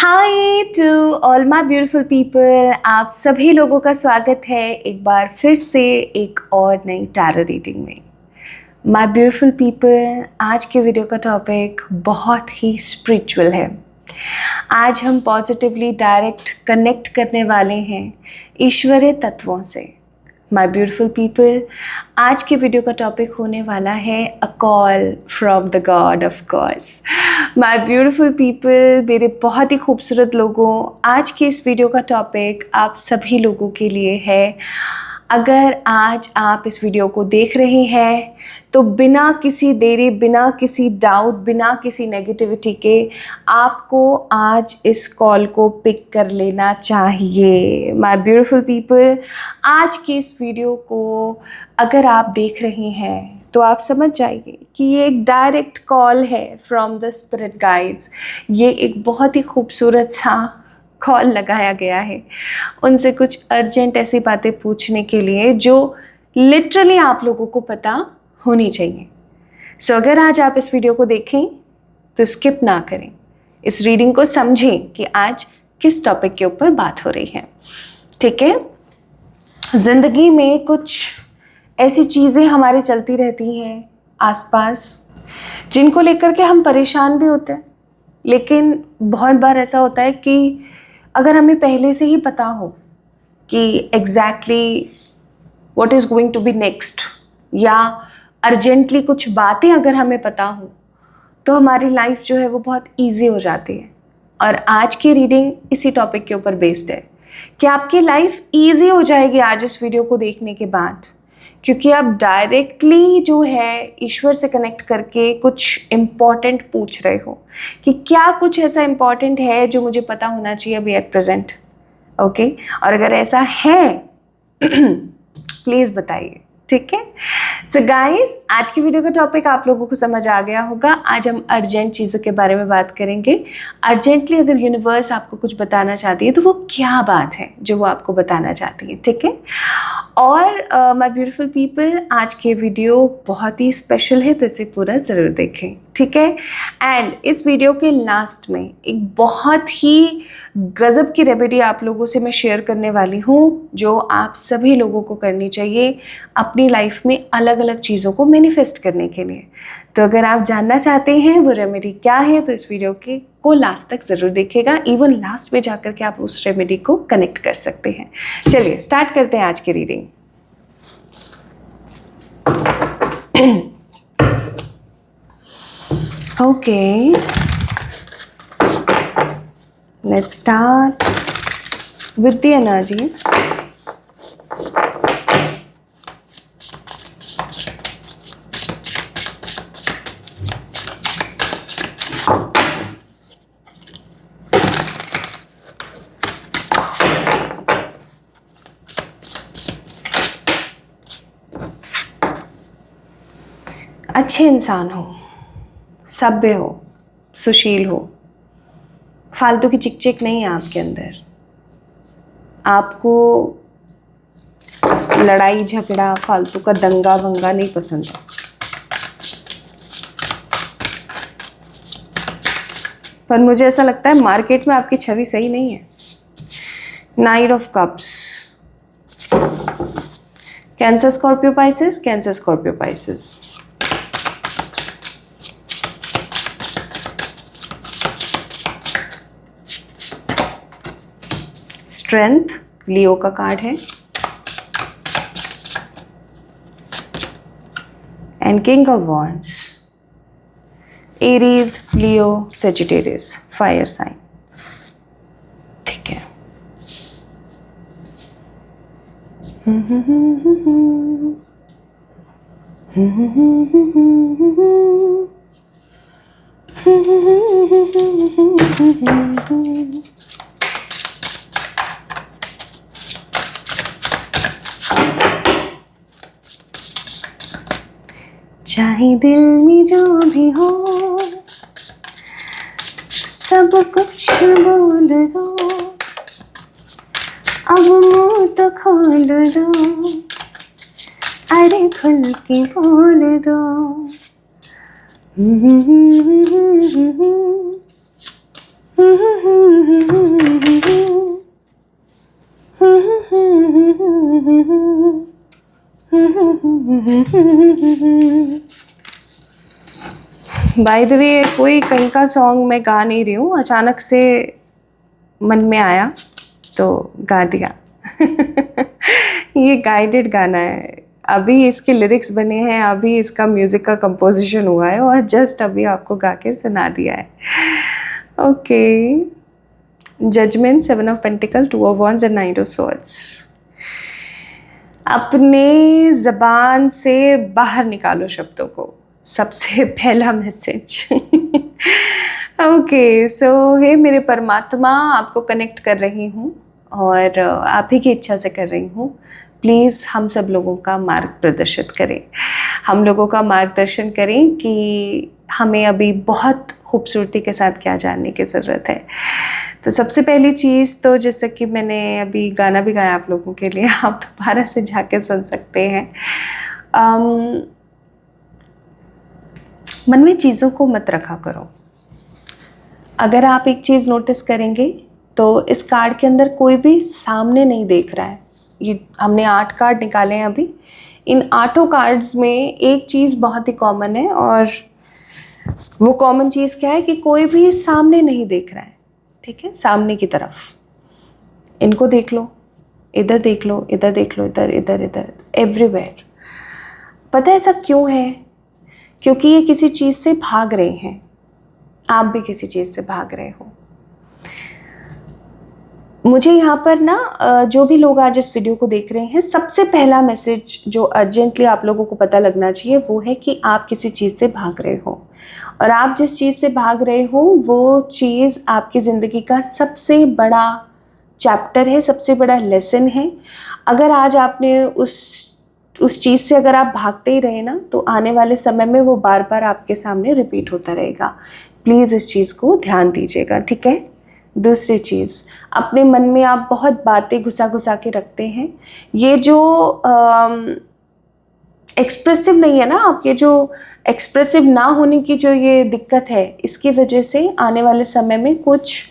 Hi to all my beautiful people. आप सभी लोगों का स्वागत है एक बार फिर से एक और नई टैरो रीडिंग में। माय ब्यूटीफुल पीपल, आज के वीडियो का टॉपिक बहुत ही स्पिरिचुअल है। आज हम पॉजिटिवली डायरेक्ट कनेक्ट करने वाले हैं ईश्वरीय तत्वों से। माय ब्यूटीफुल पीपल, आज के वीडियो का टॉपिक होने वाला है a call from the God of course. My beautiful people, मेरे बहुत ही खूबसूरत लोगों, आज के इस वीडियो का टॉपिक आप सभी लोगों के लिए है। अगर आज आप इस वीडियो को देख रहे हैं तो बिना किसी देरी, बिना किसी डाउट, बिना किसी नेगेटिविटी के आपको आज इस कॉल को पिक कर लेना चाहिए। माय ब्यूटीफुल पीपल, आज के इस वीडियो को अगर आप देख रहे हैं तो आप समझ जाइए कि ये एक डायरेक्ट कॉल है फ्रॉम द स्पिरिट गाइड्स। ये एक बहुत ही खूबसूरत सा कॉल लगाया गया है उनसे कुछ अर्जेंट ऐसी बातें पूछने के लिए जो लिटरली आप लोगों को पता होनी चाहिए। सो अगर आज आप इस वीडियो को देखें तो स्किप ना करें, इस रीडिंग को समझें कि आज किस टॉपिक के ऊपर बात हो रही है। ठीक है, ज़िंदगी में कुछ ऐसी चीज़ें हमारे चलती रहती हैं आसपास जिनको लेकर के हम परेशान भी होते हैं, लेकिन बहुत बार ऐसा होता है कि अगर हमें पहले से ही पता हो कि exactly what is going to be next, या अर्जेंटली कुछ बातें अगर हमें पता हो तो हमारी लाइफ जो है वो बहुत इजी हो जाती है। और आज की रीडिंग इसी टॉपिक के ऊपर बेस्ड है कि आपकी लाइफ इजी हो जाएगी आज इस वीडियो को देखने के बाद, क्योंकि आप डायरेक्टली जो है ईश्वर से कनेक्ट करके कुछ इम्पॉर्टेंट पूछ रहे हो कि क्या कुछ ऐसा इम्पॉर्टेंट है जो मुझे पता होना चाहिए अभी एट प्रेजेंट। ओके, और अगर ऐसा है प्लीज़ बताइए। ठीक है, सो गाइस, आज की वीडियो का टॉपिक आप लोगों को समझ आ गया होगा। आज हम अर्जेंट चीज़ों के बारे में बात करेंगे। अर्जेंटली अगर यूनिवर्स आपको कुछ बताना चाहती है तो वो क्या बात है जो वो आपको बताना चाहती है। ठीक है, और माय ब्यूटीफुल पीपल, आज के वीडियो बहुत ही स्पेशल है तो इसे पूरा ज़रूर देखें। ठीक है, एंड इस वीडियो के लास्ट में एक बहुत ही गज़ब की रेमेडी आप लोगों से मैं शेयर करने वाली हूँ जो आप सभी लोगों को करनी चाहिए अपनी लाइफ में अलग अलग चीज़ों को मैनिफेस्ट करने के लिए। तो अगर आप जानना चाहते हैं वो रेमेडी क्या है तो इस वीडियो को लास्ट तक ज़रूर देखिएगा। इवन लास्ट में जाकर के आप उस रेमेडी को कनेक्ट कर सकते हैं। चलिए स्टार्ट करते हैं आज की reading. Okay, let's start with the energies. अच्छे इंसान हो, सभ्य हो, सुशील हो, फालतू की चिक नहीं है आपके अंदर। आपको लड़ाई झगड़ा, फालतू का दंगा वंगा नहीं पसंद है। पर मुझे ऐसा लगता है मार्केट में आपकी छवि सही नहीं है। Knight of cups, Cancer Scorpio Pisces, Cancer Scorpio Pisces. Strength, Leo का कार्ड है, and king of wands, Aries, Leo, Sagittarius, fire sign. ठीक है, चाहे दिल में जो भी हो सब कुछ बोल दो, अब मुँह तो खोल दो, अरे खुल के बोल दो। बाय द वे, कोई कहीं का सॉन्ग मैं गा नहीं रही हूँ, अचानक से मन में आया तो गा दिया। ये गाइडेड गाना है, अभी इसके लिरिक्स बने हैं, अभी इसका म्यूज़िक का कंपोजिशन हुआ है और जस्ट अभी आपको गा के सुना दिया है। Okay, judgement, 7 of pentacles, 2 of wands and 9 of swords. अपने ज़बान से बाहर निकालो शब्दों को, सबसे पहला मैसेज। ओके, सो हे मेरे परमात्मा, आपको कनेक्ट कर रही हूँ और आप ही की इच्छा से कर रही हूँ। प्लीज़ हम सब लोगों का मार्ग प्रदर्शित करें, हम लोगों का मार्गदर्शन करें कि हमें अभी बहुत खूबसूरती के साथ क्या जानने की ज़रूरत है। तो सबसे पहली चीज़ तो, जैसे कि मैंने अभी गाना भी गाया आप लोगों के लिए, आप दोबारा से जाके सुन सकते हैं। मन में चीज़ों को मत रखा करो। अगर आप एक चीज़ नोटिस करेंगे तो इस कार्ड के अंदर कोई भी सामने नहीं देख रहा है। ये हमने 8 कार्ड निकाले हैं अभी। इन 8 कार्ड्स में एक चीज़ बहुत ही कॉमन है, और वो कॉमन चीज़ क्या है कि कोई भी सामने नहीं देख रहा है। ठीक है, सामने की तरफ इनको देख लो, इधर देख लो, इधर देख लो, इधर इधर इधर, एवरीवेयर। पता है ऐसा क्यों है? क्योंकि ये किसी चीज़ से भाग रहे हैं। आप भी किसी चीज़ से भाग रहे हो। मुझे यहाँ पर ना, जो भी लोग आज इस वीडियो को देख रहे हैं, सबसे पहला मैसेज जो अर्जेंटली आप लोगों को पता लगना चाहिए वो है कि आप किसी चीज़ से भाग रहे हो, और आप जिस चीज़ से भाग रहे हो वो चीज़ आपकी ज़िंदगी का सबसे बड़ा चैप्टर है, सबसे बड़ा लेसन है। अगर आज आपने उस चीज़ से अगर आप भागते ही रहे ना, तो आने वाले समय में वो बार बार आपके सामने रिपीट होता रहेगा। प्लीज़ इस चीज़ को ध्यान दीजिएगा, ठीक है। दूसरी चीज़, अपने मन में आप बहुत बातें घुसा घुसा के रखते हैं। ये जो एक्सप्रेसिव नहीं है ना आप, ये जो एक्सप्रेसिव ना होने की जो ये दिक्कत है, इसकी वजह से आने वाले समय में कुछ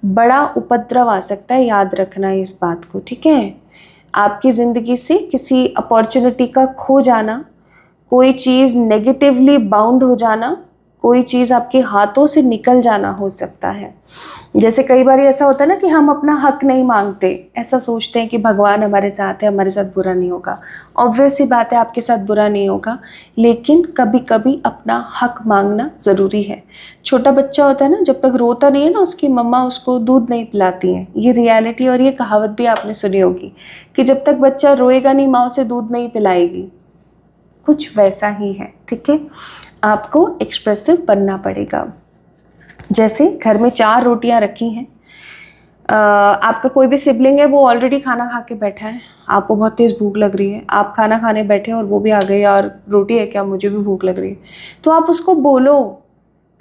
बड़ा उपद्रव आ सकता है। याद रखना इस बात को, ठीक है। आपकी ज़िंदगी से किसी अपॉर्चुनिटी का खो जाना, कोई चीज़ नेगेटिवली बाउंड हो जाना, कोई चीज़ आपके हाथों से निकल जाना हो सकता है। जैसे कई बार ऐसा होता है ना कि हम अपना हक नहीं मांगते, ऐसा सोचते हैं कि भगवान हमारे साथ है, हमारे साथ बुरा नहीं होगा। ऑब्वियस सी बात है, आपके साथ बुरा नहीं होगा, लेकिन कभी कभी अपना हक मांगना ज़रूरी है। छोटा बच्चा होता है ना, जब तक रोता नहीं है ना, उसकी मम्मा उसको दूध नहीं पिलाती हैं। ये रियलिटी, और ये कहावत भी आपने सुनी होगी कि जब तक बच्चा रोएगा नहीं, माँ उसे दूध नहीं पिलाएगी। कुछ वैसा ही है, ठीक है। आपको एक्सप्रेसिव बनना पड़ेगा। जैसे घर में 4 रोटियां रखी हैं, आपका कोई भी सिबलिंग है, वो ऑलरेडी खाना खा के बैठा है, आपको बहुत तेज़ भूख लग रही है, आप खाना खाने बैठे हैं और वो भी आ गई, और रोटी है क्या, मुझे भी भूख लग रही है। तो आप उसको बोलो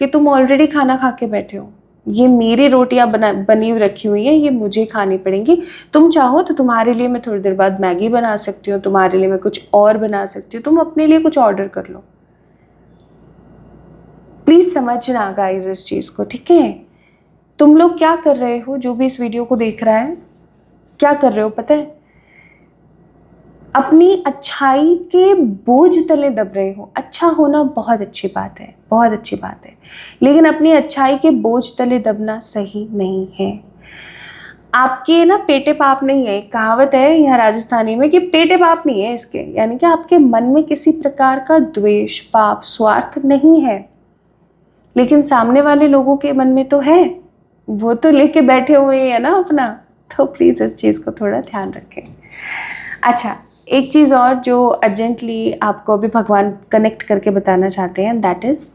कि तुम ऑलरेडी खाना खा के बैठे हो, ये मेरी रोटियां बनी रखी हुई हैं, ये मुझे खानी पड़ेंगी। तुम चाहो तो तुम्हारे लिए मैं थोड़ी देर बाद मैगी बना सकती हूँ, तुम्हारे लिए मैं कुछ और बना सकती हूँ, तुम अपने लिए कुछ ऑर्डर कर लो। प्लीज़ समझना गाइस इस चीज़ को, ठीक है। तुम लोग क्या कर रहे हो, जो भी इस वीडियो को देख रहा है, क्या कर रहे हो पता है? अपनी अच्छाई के बोझ तले दब रहे हो। अच्छा होना बहुत अच्छी बात है, बहुत अच्छी बात है, लेकिन अपनी अच्छाई के बोझ तले दबना सही नहीं है। आपके ना पेटे पाप नहीं है, एक कहावत है यहाँ राजस्थानी में कि पेटे पाप नहीं है इसके, यानी कि आपके मन में किसी प्रकार का द्वेष, पाप, स्वार्थ नहीं है, लेकिन सामने वाले लोगों के मन में तो है, वो तो लेके बैठे हुए हैं ना अपना। तो प्लीज़ इस चीज़ को थोड़ा ध्यान रखें। अच्छा, एक चीज़ और जो अर्जेंटली आपको अभी भगवान कनेक्ट करके बताना चाहते हैं, दैट इज़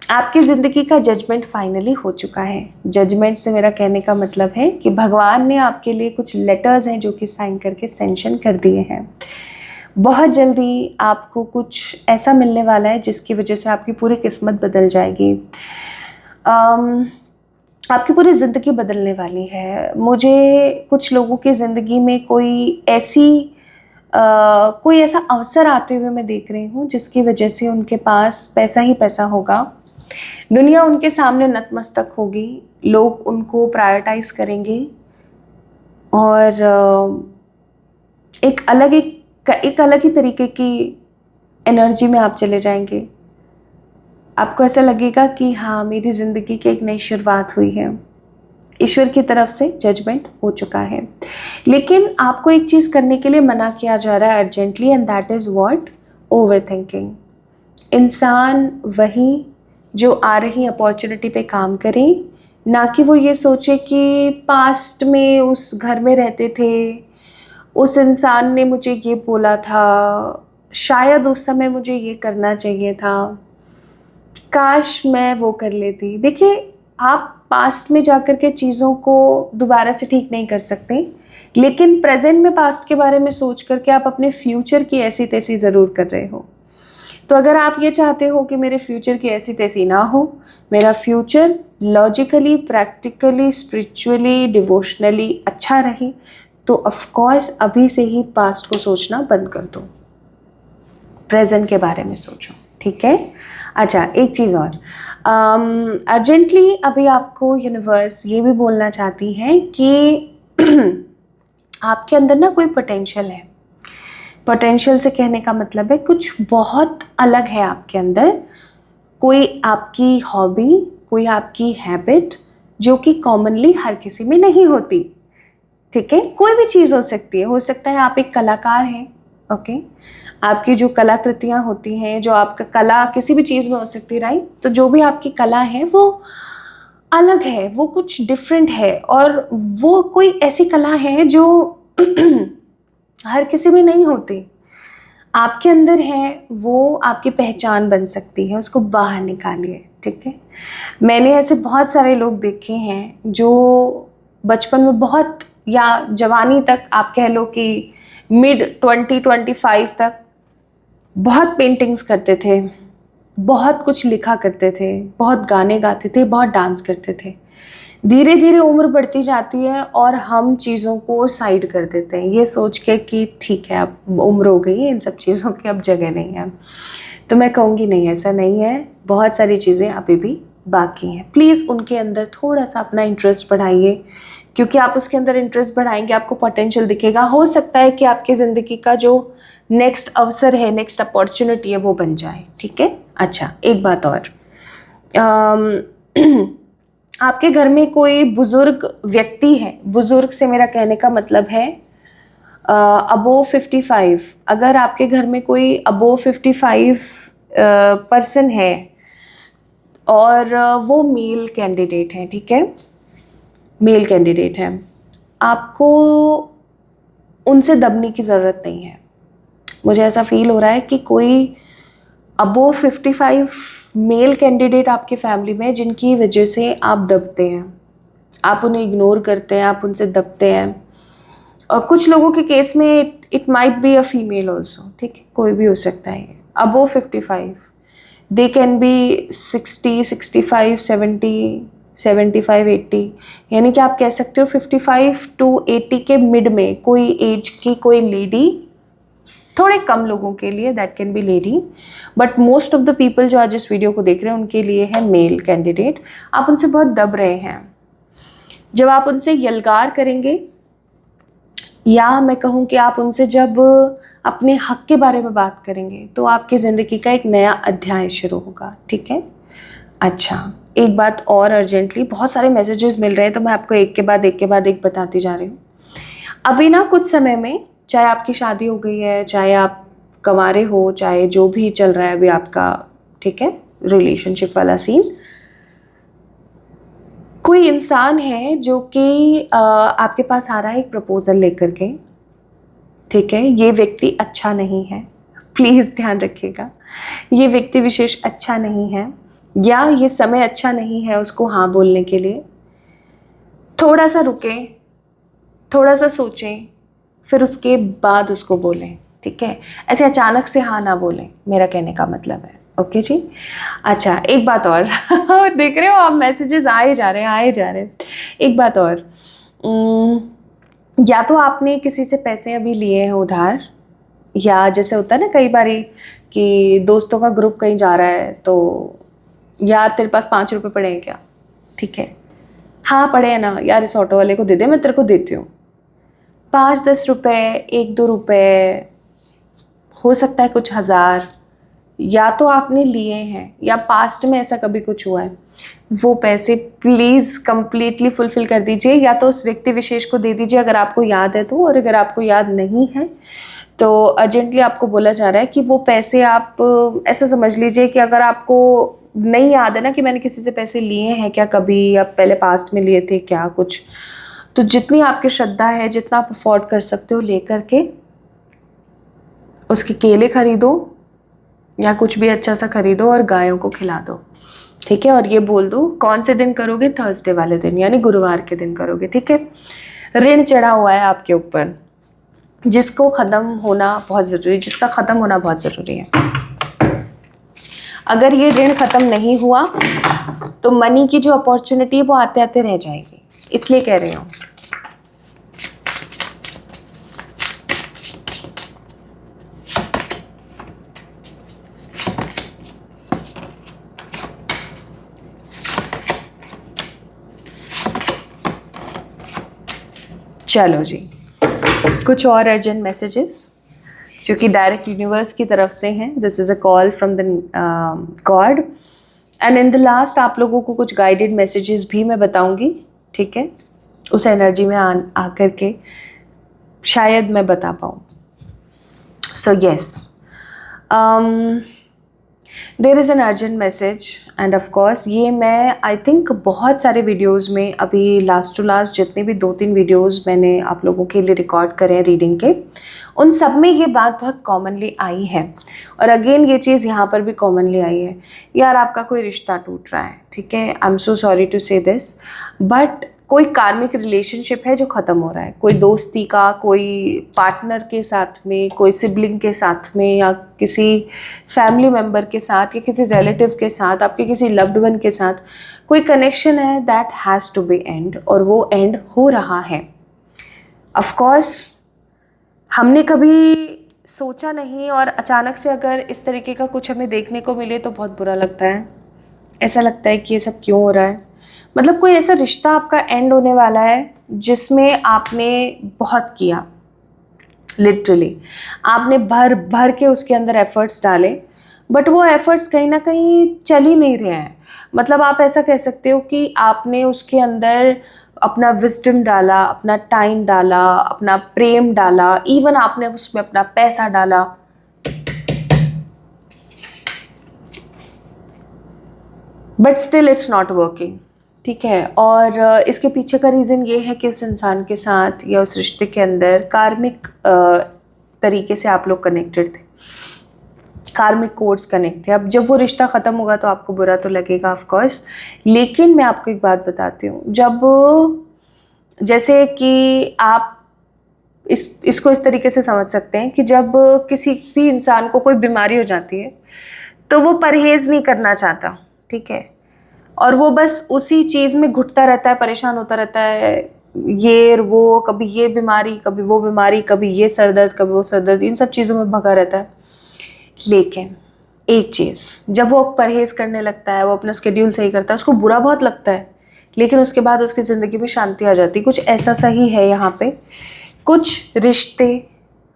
आपकी ज़िंदगी का जजमेंट फाइनली हो चुका है। जजमेंट से मेरा कहने का मतलब है कि भगवान ने आपके लिए कुछ लेटर्स हैं जो कि साइन करके सेंशन कर दिए हैं। बहुत जल्दी आपको कुछ ऐसा मिलने वाला है जिसकी वजह से आपकी पूरी किस्मत बदल जाएगी, आपकी पूरी ज़िंदगी बदलने वाली है। मुझे कुछ लोगों की ज़िंदगी में कोई ऐसा अवसर आते हुए मैं देख रही हूँ जिसकी वजह से उनके पास पैसा ही पैसा होगा, दुनिया उनके सामने नतमस्तक होगी, लोग उनको प्रायोरिटाइज करेंगे और एक अलग ही तरीके की एनर्जी में आप चले जाएंगे। आपको ऐसा लगेगा कि हाँ, मेरी ज़िंदगी की एक नई शुरुआत हुई है, ईश्वर की तरफ से जजमेंट हो चुका है। लेकिन आपको एक चीज़ करने के लिए मना किया जा रहा है urgently, and that is what? Over thinking. इंसान वही जो आ रही अपॉर्चुनिटी पे काम करे, ना कि वो ये सोचे कि पास्ट में उस घर में रहते थे, उस इंसान ने मुझे ये बोला था, शायद उस समय मुझे ये करना चाहिए था, काश मैं वो कर लेती। देखिए, आप पास्ट में जाकर के चीज़ों को दोबारा से ठीक नहीं कर सकते, लेकिन प्रेजेंट में पास्ट के बारे में सोच करके आप अपने फ्यूचर की ऐसी तैसी ज़रूर कर रहे हो। तो अगर आप ये चाहते हो कि मेरे फ्यूचर की ऐसी तैसी ना हो, मेरा future logically, practically, spiritually, devotionally अच्छा रहे, तो ऑफ कोर्स अभी से ही पास्ट को सोचना बंद कर दो, प्रेजेंट के बारे में सोचो, ठीक है? अच्छा, एक चीज़ और, अर्जेंटली अभी आपको यूनिवर्स ये भी बोलना चाहती है कि आपके अंदर ना कोई पोटेंशियल है। पोटेंशियल से कहने का मतलब है कुछ बहुत अलग है आपके अंदर, कोई आपकी हॉबी, कोई आपकी हैबिट जो कि कॉमनली हर किसी में नहीं होती, ठीक है? कोई भी चीज़ हो सकती है, हो सकता है आप एक कलाकार हैं, ओके? आपकी जो कलाकृतियाँ होती हैं, जो आपका कला किसी भी चीज़ में हो सकती है, राइट? तो जो भी आपकी कला है वो अलग है, वो कुछ डिफरेंट है, और वो कोई ऐसी कला है जो हर किसी में नहीं होती, आपके अंदर है, वो आपकी पहचान बन सकती है, उसको बाहर निकालिए, ठीक है? मैंने ऐसे बहुत सारे लोग देखे हैं जो बचपन में बहुत, या जवानी तक आप कह लो कि मिड 20-25 तक बहुत पेंटिंग्स करते थे, बहुत कुछ लिखा करते थे, बहुत गाने गाते थे, बहुत डांस करते थे। धीरे धीरे उम्र बढ़ती जाती है और हम चीज़ों को साइड कर देते हैं, ये सोच के कि ठीक है, अब उम्र हो गई है, इन सब चीज़ों की अब जगह नहीं है। तो मैं कहूँगी नहीं, ऐसा नहीं है, बहुत सारी चीज़ें अभी भी बाकी हैं। प्लीज़ उनके अंदर थोड़ा सा अपना इंटरेस्ट बढ़ाइए, क्योंकि आप उसके अंदर इंटरेस्ट बढ़ाएंगे, आपको पोटेंशियल दिखेगा। हो सकता है कि आपकी ज़िंदगी का जो नेक्स्ट अवसर है, नेक्स्ट अपॉर्चुनिटी है, वो बन जाए, ठीक है? अच्छा, एक बात और, आपके घर में कोई बुज़ुर्ग व्यक्ति है, बुज़ुर्ग से मेरा कहने का मतलब है अबोव 55, अगर आपके घर में कोई अबोव 55 पर्सन है और वो मेल कैंडिडेट है, ठीक है? मेल कैंडिडेट है, आपको उनसे दबने की ज़रूरत नहीं है। मुझे ऐसा फील हो रहा है कि कोई अबोव 55 मेल कैंडिडेट आपके फैमिली में, जिनकी वजह से आप दबते हैं, आप उन्हें इग्नोर करते हैं, आप उनसे दबते हैं। और कुछ लोगों के केस में it might be a female also, ठीक है? कोई भी हो सकता है। अबोव 55, दे कैन बी 60, 65, 70, 75, 80, यानी कि आप कह सकते हो 55 to 80 के मिड में कोई एज की कोई लेडी, थोड़े कम लोगों के लिए that can be lady, but most of the people जो आज इस वीडियो को देख रहे हैं उनके लिए है मेल कैंडिडेट। आप उनसे बहुत दब रहे हैं। जब आप उनसे यलगार करेंगे, या मैं कहूँ कि आप उनसे जब अपने हक के बारे में बात करेंगे, तो आपकी ज़िंदगी का एक नया अध्याय शुरू होगा, ठीक है? अच्छा, एक बात और अर्जेंटली, बहुत सारे मैसेजेस मिल रहे हैं, तो मैं आपको एक के बाद एक बताती जा रही हूँ। अभी ना कुछ समय में, चाहे आपकी शादी हो गई है, चाहे आप कंवारे हो, चाहे जो भी चल रहा है अभी आपका, ठीक है, रिलेशनशिप वाला सीन, कोई इंसान है जो कि आपके पास आ रहा है एक प्रपोजल लेकर के, ठीक है? ये व्यक्ति अच्छा नहीं है, प्लीज़ ध्यान रखिएगा, ये व्यक्ति विशेष अच्छा नहीं है, या ये समय अच्छा नहीं है उसको हाँ बोलने के लिए। थोड़ा सा रुकें, थोड़ा सा सोचें, फिर उसके बाद उसको बोलें, ठीक है? ऐसे अचानक से हाँ ना बोलें, मेरा कहने का मतलब है, ओके जी? अच्छा, एक बात और देख रहे हो आप, मैसेजेस आए जा रहे हैं। एक बात और, या तो आपने किसी से पैसे अभी लिए हैं उधार, या जैसे होता है ना कई बारी कि दोस्तों का ग्रुप कहीं जा रहा है तो यार तेरे पास 5 रुपये पड़े हैं क्या? ठीक है, हाँ पड़े हैं ना यार, इस ऑटो वाले को दे दे, मैं तेरे को देती हूँ। 5-10 रुपये, 1-2 रुपये, हो सकता है कुछ हज़ार, या तो आपने लिए हैं या पास्ट में ऐसा कभी कुछ हुआ है, वो पैसे प्लीज़ कंप्लीटली फुलफ़िल कर दीजिए, या तो उस व्यक्ति विशेष को दे दीजिए अगर आपको याद है तो, और अगर आपको याद नहीं है तो अर्जेंटली आपको बोला जा रहा है कि वो पैसे आप ऐसा समझ लीजिए कि अगर आपको नहीं याद है ना कि मैंने किसी से पैसे लिए हैं क्या कभी, या पहले पास्ट में लिए थे क्या कुछ, तो जितनी आपकी श्रद्धा है, जितना आप अफोर्ड कर सकते हो, लेकर के उसके केले खरीदो या कुछ भी अच्छा सा खरीदो और गायों को खिला दो, ठीक है। और ये बोल दो कौन से दिन करोगे, थर्सडे वाले दिन यानी गुरुवार के दिन करोगे, ठीक है। ऋण चढ़ा हुआ है आपके ऊपर, जिसको ख़त्म होना बहुत ज़रूरी, जिसका ख़त्म होना बहुत ज़रूरी है। अगर ये ऋण ख़त्म नहीं हुआ तो मनी की जो अपॉर्चुनिटी है वो आते आते रह जाएगी, इसलिए कह रही हूँ। चलो जी, कुछ और अर्जेंट मैसेजेस जो कि डायरेक्ट यूनिवर्स की तरफ से हैं। This is a call from the God, and in the last आप लोगों को कुछ गाइडेड मैसेजेस भी मैं बताऊंगी, ठीक है। उस एनर्जी में आकर के शायद मैं बता पाऊँ। So yes, there is an urgent message, and of course ये मैं आई थिंक बहुत सारे वीडियोस में, अभी लास्ट टू लास्ट जितने भी 2-3 वीडियोस मैंने आप लोगों के लिए रिकॉर्ड करे हैं रीडिंग के, उन सब में ये बात बहुत कॉमनली आई है। और अगेन ये चीज़ यहाँ पर भी कॉमनली आई है, यार आपका कोई रिश्ता टूट रहा है, ठीक है। I am so sorry to say this, but कोई कार्मिक रिलेशनशिप है जो ख़त्म हो रहा है, कोई दोस्ती का, कोई पार्टनर के साथ में, कोई सिबलिंग के साथ में, या किसी फैमिली मेम्बर के साथ, या किसी रिलेटिव के साथ, आपके किसी लव्ड वन के साथ कोई कनेक्शन है, that has to be end, और वो एंड हो रहा है। ऑफ कोर्स हमने कभी सोचा नहीं, और अचानक से अगर इस तरीके का कुछ हमें देखने को मिले तो बहुत बुरा लगता है। ऐसा लगता है कि ये सब क्यों हो रहा है, मतलब कोई ऐसा रिश्ता आपका एंड होने वाला है जिसमें आपने बहुत किया, लिटरली आपने भर भर के उसके अंदर एफर्ट्स डाले, बट वो एफर्ट्स कहीं ना कहीं चल ही नहीं रहे हैं। मतलब आप ऐसा कह सकते हो कि आपने उसके अंदर अपना विजडम डाला, अपना टाइम डाला, अपना प्रेम डाला, इवन आपने उसमें अपना पैसा डाला, but still it's not working, ठीक है। और इसके पीछे का रीज़न ये है कि उस इंसान के साथ या उस रिश्ते के अंदर कार्मिक तरीके से आप लोग कनेक्टेड थे, कार्मिक कोड्स कनेक्ट थे। अब जब वो रिश्ता ख़त्म होगा तो आपको बुरा तो लगेगा ऑफ कोर्स, लेकिन मैं आपको एक बात बताती हूँ, जब जैसे कि आप इसको इस तरीके से समझ सकते हैं कि जब किसी भी इंसान को कोई बीमारी हो जाती है तो वो परहेज़ नहीं करना चाहता, ठीक है, और वो बस उसी चीज़ में घुटता रहता है, परेशान होता रहता है, ये वो, कभी ये बीमारी, कभी वो बीमारी, कभी ये सर दर्द, कभी वो सर दर्द, इन सब चीज़ों में भगा रहता है। लेकिन एक चीज़, जब वो परहेज़ करने लगता है, वो अपना शेड्यूल सही करता है, उसको बुरा बहुत लगता है, लेकिन उसके बाद उसकी ज़िंदगी में शांति आ जाती है। कुछ ऐसा सही है यहाँ पे, कुछ रिश्ते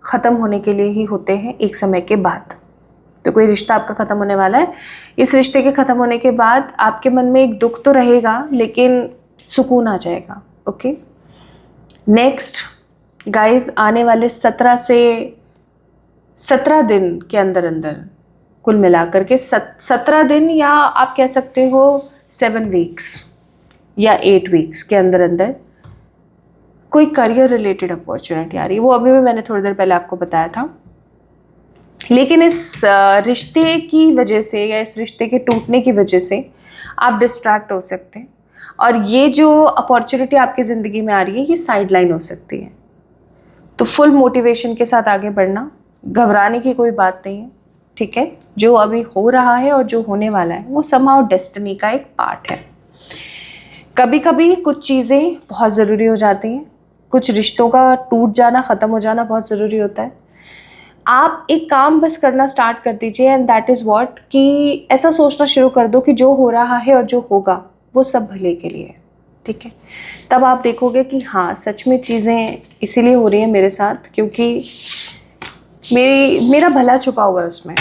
ख़त्म होने के लिए ही होते हैं एक समय के बाद। तो कोई रिश्ता आपका ख़त्म होने वाला है, इस रिश्ते के ख़त्म होने के बाद आपके मन में एक दुख तो रहेगा, लेकिन सुकून आ जाएगा, ओके। नेक्स्ट गाइस, आने वाले 17 दिन के अंदर अंदर, कुल मिलाकर के 17 दिन, या आप कह सकते हो 7 वीक्स या 8 वीक्स के अंदर अंदर कोई करियर रिलेटेड अपॉर्चुनिटी आ रही है। वो अभी भी मैंने थोड़ी देर पहले आपको बताया था, लेकिन इस रिश्ते की वजह से या इस रिश्ते के टूटने की वजह से आप डिस्ट्रैक्ट हो सकते हैं, और ये जो अपॉर्चुनिटी आपकी ज़िंदगी में आ रही है ये साइडलाइन हो सकती है। तो फुल मोटिवेशन के साथ आगे बढ़ना, घबराने की कोई बात नहीं है, ठीक है। जो अभी हो रहा है और जो होने वाला है वो समहाउ डेस्टिनी का एक पार्ट है। कभी कभी कुछ चीज़ें बहुत ज़रूरी हो जाती हैं, कुछ रिश्तों का टूट जाना, ख़त्म हो जाना बहुत ज़रूरी होता है। आप एक काम बस करना स्टार्ट कर दीजिए, एंड दैट इज़ व्हाट, कि ऐसा सोचना शुरू कर दो कि जो हो रहा है और जो होगा वो सब भले के लिए है, ठीक है। तब आप देखोगे कि हाँ, सच में चीज़ें इसीलिए हो रही हैं मेरे साथ क्योंकि मेरा भला छुपा हुआ है उसमें।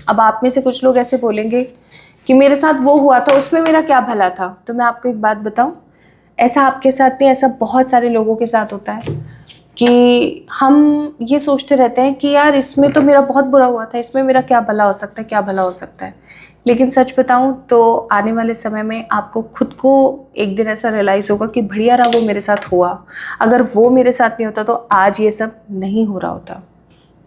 अब आप में से कुछ लोग ऐसे बोलेंगे कि मेरे साथ वो हुआ था, उसमें मेरा क्या भला था। तो मैं आपको एक बात बताऊं, ऐसा आपके साथ नहीं, ऐसा बहुत सारे लोगों के साथ होता है कि हम ये सोचते रहते हैं कि यार इसमें तो मेरा बहुत बुरा हुआ था, इसमें मेरा क्या भला हो सकता है, क्या भला हो सकता है। लेकिन सच बताऊं तो आने वाले समय में आपको खुद को एक दिन ऐसा रियलाइज़ होगा कि बढ़िया रहा वो मेरे साथ हुआ। अगर वो मेरे साथ नहीं होता तो आज ये सब नहीं हो रहा होता।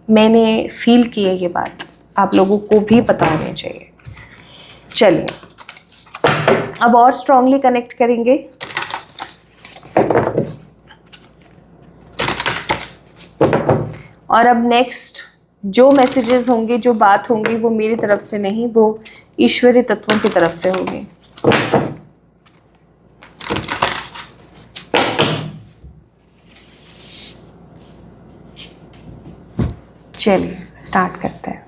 मैंने फील की है ये बात, आप लोगों को भी पता होनी चाहिए। चलिए अब और स्ट्रांगली कनेक्ट करेंगे। और अब नेक्स्ट जो मैसेजेस होंगे, जो बात होंगी, वो मेरी तरफ से नहीं, वो ईश्वरीय तत्वों की तरफ से होगी। चलिए स्टार्ट करते हैं।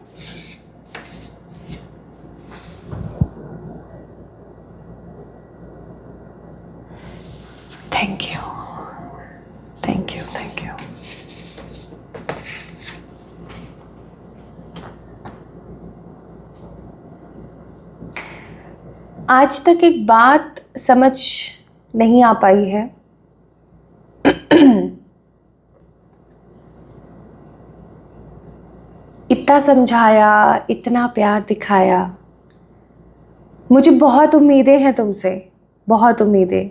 Thank you, thank you, thank you. आज तक एक बात समझ नहीं आ पाई है। इतना समझाया, इतना प्यार दिखाया, मुझे बहुत उम्मीदें हैं तुमसे, बहुत उम्मीदें।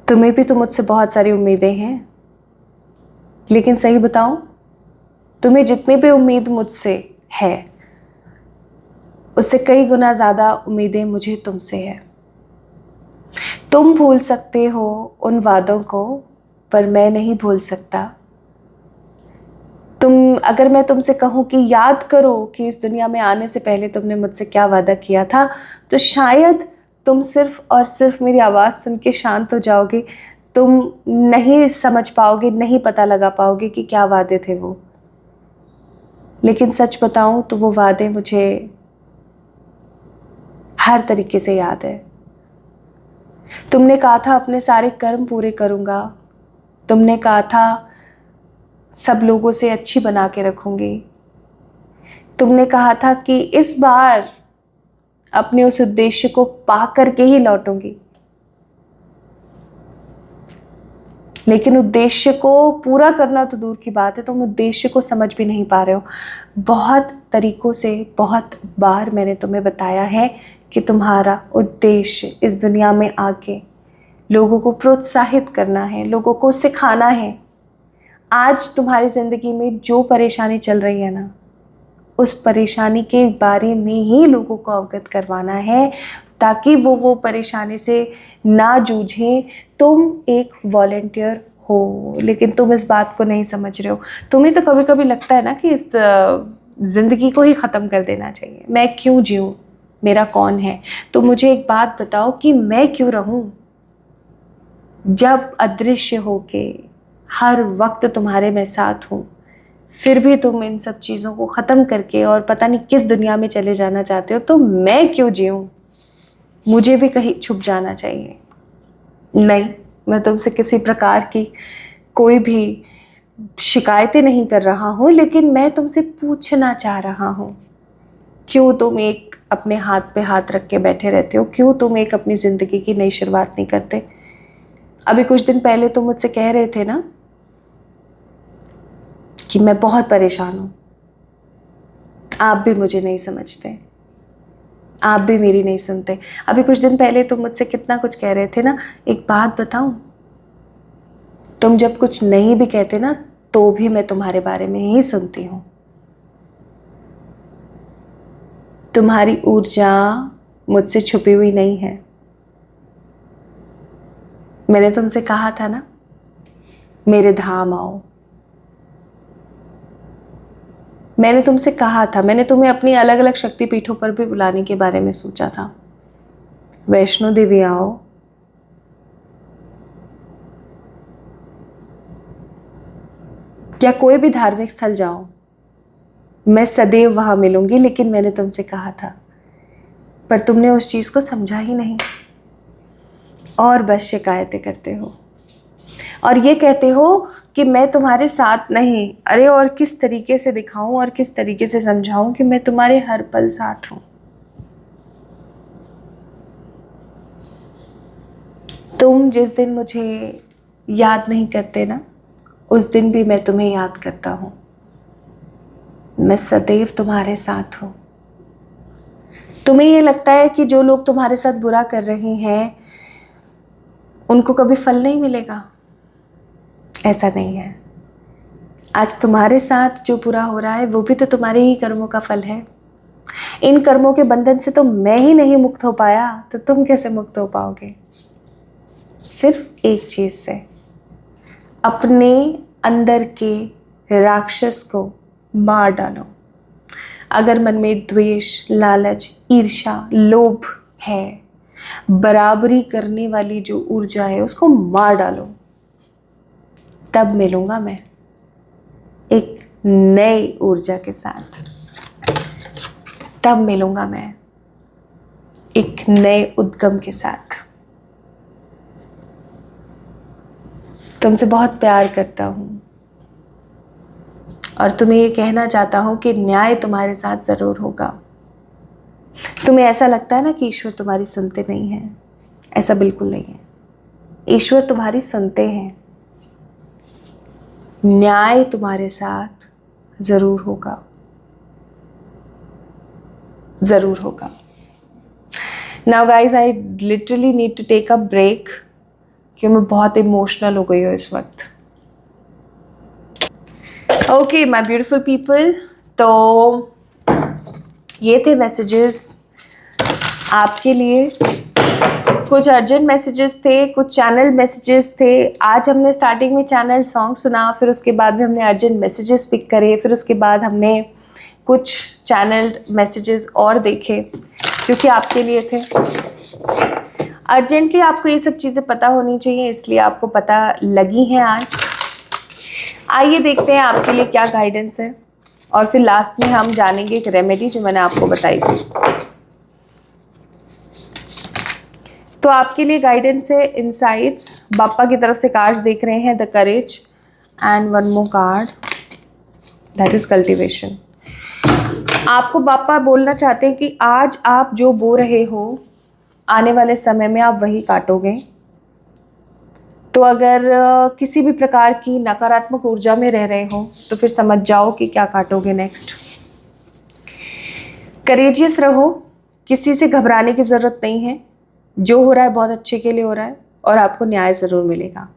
तुम्हें भी तो मुझसे बहुत सारी उम्मीदें हैं। लेकिन सही बताऊं, तुम्हें जितनी भी उम्मीद मुझसे है उससे कई गुना ज़्यादा उम्मीदें मुझे तुमसे है। तुम भूल सकते हो उन वादों को, पर मैं नहीं भूल सकता। अगर मैं तुमसे कहूँ कि याद करो कि इस दुनिया में आने से पहले तुमने मुझसे क्या वादा किया था, तो शायद तुम सिर्फ और सिर्फ मेरी आवाज़ सुन के शांत हो जाओगे। तुम नहीं समझ पाओगे, नहीं पता लगा पाओगे कि क्या वादे थे वो। लेकिन सच बताऊं तो वो वादे मुझे हर तरीके से याद है। तुमने कहा था अपने सारे कर्म पूरे करूँगा, तुमने कहा था सब लोगों से अच्छी बना के रखूँगी, तुमने कहा था कि इस बार अपने उस उद्देश्य को पा करके ही लौटूंगी। लेकिन उद्देश्य को पूरा करना तो दूर की बात है, तुम उद्देश्य को समझ भी नहीं पा रहे हो। बहुत तरीकों से बहुत बार मैंने तुम्हें बताया है कि तुम्हारा उद्देश्य इस दुनिया में आके लोगों को प्रोत्साहित करना है, लोगों को सिखाना है। आज तुम्हारी ज़िंदगी में जो परेशानी चल रही है ना, उस परेशानी के बारे में ही लोगों को अवगत करवाना है ताकि वो परेशानी से ना जूझें। तुम एक वॉलंटियर हो, लेकिन तुम इस बात को नहीं समझ रहे हो। तुम्हें तो कभी कभी लगता है ना कि इस ज़िंदगी को ही ख़त्म कर देना चाहिए। मैं क्यों जीऊँ, मेरा कौन है। तो मुझे एक बात बताओ कि मैं क्यों रहूँ जब अदृश्य होके हर वक्त तुम्हारे मैं साथ हूँ। फिर भी तुम इन सब चीज़ों को ख़त्म करके और पता नहीं किस दुनिया में चले जाना चाहते हो। तो मैं क्यों जीऊँ, मुझे भी कहीं छुप जाना चाहिए। नहीं, मैं तुमसे किसी प्रकार की कोई भी शिकायतें नहीं कर रहा हूँ, लेकिन मैं तुमसे पूछना चाह रहा हूँ, क्यों तुम एक अपने हाथ पे हाथ रख के बैठे रहते हो? क्यों तुम एक अपनी ज़िंदगी की नई शुरुआत नहीं करते? अभी कुछ दिन पहले तुम मुझसे कह रहे थे ना कि मैं बहुत परेशान हूँ। आप भी मुझे नहीं समझते, आप भी मेरी नहीं सुनते। अभी कुछ दिन पहले तुम मुझसे कितना कुछ कह रहे थे ना। एक बात बताऊं, तुम जब कुछ नहीं भी कहते ना तो भी मैं तुम्हारे बारे में ही सुनती हूँ। तुम्हारी ऊर्जा मुझसे छुपी हुई नहीं है। मैंने तुमसे कहा था ना, मेरे धाम आओ। मैंने तुमसे कहा था, मैंने तुम्हें अपनी अलग अलग शक्तिपीठों पर भी बुलाने के बारे में सोचा था। वैष्णो देवी आओ, या कोई भी धार्मिक स्थल जाओ, मैं सदैव वहाँ मिलूंगी, लेकिन मैंने तुमसे कहा था, पर तुमने उस चीज़ को समझा ही नहीं और बस शिकायतें करते हो और ये कहते हो कि मैं तुम्हारे साथ नहीं। अरे और किस तरीके से दिखाऊं और किस तरीके से समझाऊं कि मैं तुम्हारे हर पल साथ हूं। तुम जिस दिन मुझे याद नहीं करते ना, उस दिन भी मैं तुम्हें याद करता हूं। मैं सदैव तुम्हारे साथ हूं। तुम्हें ये लगता है कि जो लोग तुम्हारे साथ बुरा कर रहे हैं उनको कभी फल नहीं मिलेगा, ऐसा नहीं है। आज तुम्हारे साथ जो बुरा हो रहा है वो भी तो तुम्हारे ही कर्मों का फल है। इन कर्मों के बंधन से तो मैं ही नहीं मुक्त हो पाया, तो तुम कैसे मुक्त हो पाओगे? सिर्फ एक चीज से, अपने अंदर के राक्षस को मार डालो। अगर मन में द्वेष, लालच, ईर्ष्या, लोभ है, बराबरी करने वाली जो ऊर्जा है उसको मार डालो। तब मिलूंगा मैं एक नई ऊर्जा के साथ। तब मिलूंगा मैं एक नए उद्गम के साथ। तुमसे बहुत प्यार करता हूं और तुम्हें ये कहना चाहता हूं कि न्याय तुम्हारे साथ जरूर होगा। तुम्हें ऐसा लगता है ना कि ईश्वर तुम्हारी सुनते नहीं हैं, ऐसा बिल्कुल नहीं है। ईश्वर तुम्हारी सुनते हैं। न्याय तुम्हारे साथ जरूर होगा, जरूर होगा। Now guys, I literally need to take a break, कि मैं बहुत इमोशनल हो गई हूँ इस वक्त। ओके माय ब्यूटीफुल पीपल, तो ये थे मैसेजेस आपके लिए। कुछ अर्जेंट मैसेजेस थे, कुछ चैनल मैसेजेस थे। आज हमने स्टार्टिंग में चैनल सॉन्ग सुना, फिर उसके बाद में हमने अर्जेंट मैसेजेस पिक करे, फिर उसके बाद हमने कुछ चैनल मैसेजेस और देखे जो कि आपके लिए थे। अर्जेंटली आपको ये सब चीज़ें पता होनी चाहिए, इसलिए आपको पता लगी हैं आज। आइए देखते हैं आपके लिए क्या गाइडेंस है, और फिर लास्ट में हम जानेंगे एक रेमेडी जो मैंने आपको बताई थी। तो आपके लिए गाइडेंस है इनसाइट्स। बाप्पा की तरफ से कार्ड्स देख रहे हैं, the courage, and one more card, that is cultivation. आपको बाप्पा बोलना चाहते हैं कि आज आप जो बो रहे हो, आने वाले समय में आप वही काटोगे। तो अगर किसी भी प्रकार की नकारात्मक ऊर्जा में रह रहे हो तो फिर समझ जाओ कि क्या काटोगे नेक्स्ट। करेजियस रहो, किसी से घबराने की ज़रूरत नहीं है। जो हो रहा है बहुत अच्छे के लिए हो रहा है और आपको न्याय ज़रूर मिलेगा।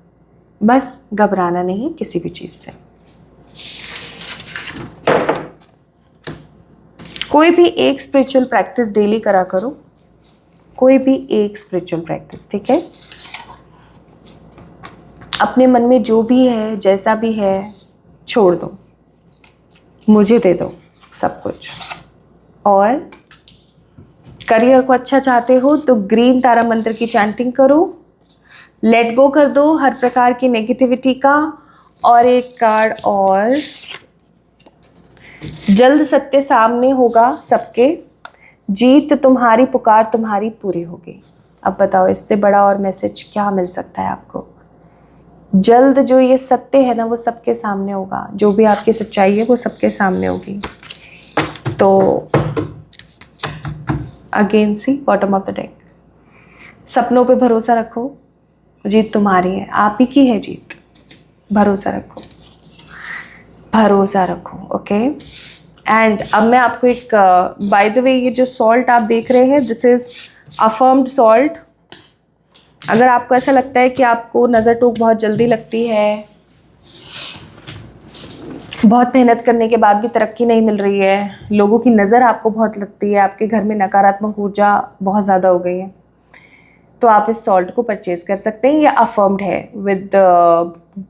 बस घबराना नहीं किसी भी चीज़ से। कोई भी एक स्पिरिचुअल प्रैक्टिस डेली करा करो, कोई भी एक स्पिरिचुअल प्रैक्टिस, ठीक है। अपने मन में जो भी है, जैसा भी है, छोड़ दो, मुझे दे दो सब कुछ। और करियर को अच्छा चाहते हो तो ग्रीन तारा मंत्र की चैंटिंग करो, लेट गो कर दो हर प्रकार की नेगेटिविटी का। और एक कार्ड और, जल्द सत्य सामने होगा सबके, जीत तुम्हारी, पुकार तुम्हारी पूरी होगी। अब बताओ इससे बड़ा और मैसेज क्या मिल सकता है आपको। जल्द जो ये सत्य है ना वो सबके सामने होगा, जो भी आपकी सच्चाई है वो सबके सामने होगी। तो again see bottom of the deck, सपनों पे भरोसा रखो, जीत तुम्हारी है, आप ही की है जीत। भरोसा रखो, भरोसा रखो, ओके। एंड अब मैं आपको एक, बाय द वे, ये जो सॉल्ट आप देख रहे हैं, दिस इज अफर्म्ड सॉल्ट। अगर आपको ऐसा लगता है कि आपको नज़र टूक बहुत जल्दी लगती है, बहुत मेहनत करने के बाद भी तरक्की नहीं मिल रही है, लोगों की नज़र आपको बहुत लगती है, आपके घर में नकारात्मक ऊर्जा बहुत ज़्यादा हो गई है, तो आप इस सॉल्ट को परचेज कर सकते हैं। ये अफर्म्ड है विद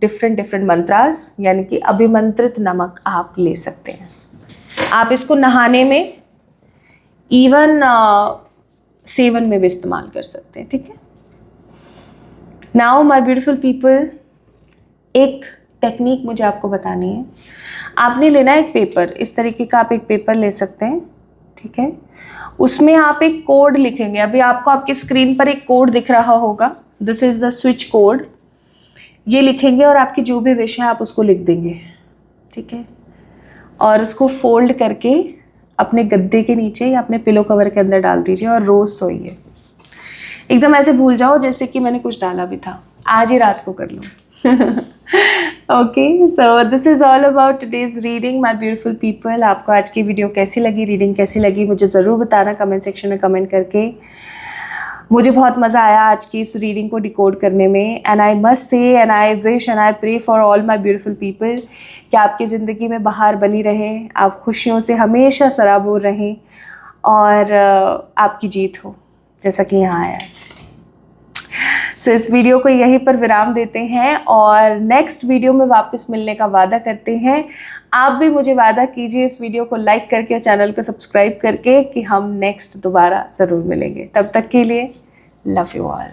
डिफरेंट मंत्रास, यानी कि अभिमंत्रित नमक आप ले सकते हैं। आप इसको नहाने में, इवन सेवन में भी इस्तेमाल कर सकते हैं, ठीक है। नाउ माय ब्यूटीफुल पीपल, एक टेक्निक मुझे आपको बतानी है। आपने लेना है एक पेपर, इस तरीके का आप एक पेपर ले सकते हैं, ठीक है। उसमें आप एक कोड लिखेंगे। अभी आपको आपकी स्क्रीन पर एक कोड दिख रहा होगा, this is the switch code. ये लिखेंगे और आपकी जो भी विश है आप उसको लिख देंगे, ठीक है। और उसको फोल्ड करके अपने गद्दे के नीचे या अपने पिलो कवर के अंदर डाल दीजिए और रोज़ सोइए। एकदम ऐसे भूल जाओ जैसे कि मैंने कुछ डाला भी था, आज ही रात को कर लो। Okay, so this is all about today's reading my beautiful people. आपको आज की वीडियो कैसी लगी, रीडिंग कैसी लगी, मुझे ज़रूर बताना कमेंट सेक्शन में कमेंट करके। मुझे बहुत मज़ा आया आज की इस रीडिंग को डिकोड करने में। And I must say and I wish and I pray for all my beautiful people कि आपकी ज़िंदगी में बहार बनी रहे, आप खुशियों से हमेशा सराबोर रहें और आपकी जीत हो जैसा कि यहाँ आया है। सो इस वीडियो को यहीं पर विराम देते हैं और नेक्स्ट वीडियो में वापस मिलने का वादा करते हैं। आप भी मुझे वादा कीजिए इस वीडियो को लाइक करके और चैनल को सब्सक्राइब करके कि हम नेक्स्ट दोबारा ज़रूर मिलेंगे। तब तक के लिए लव यू ऑल।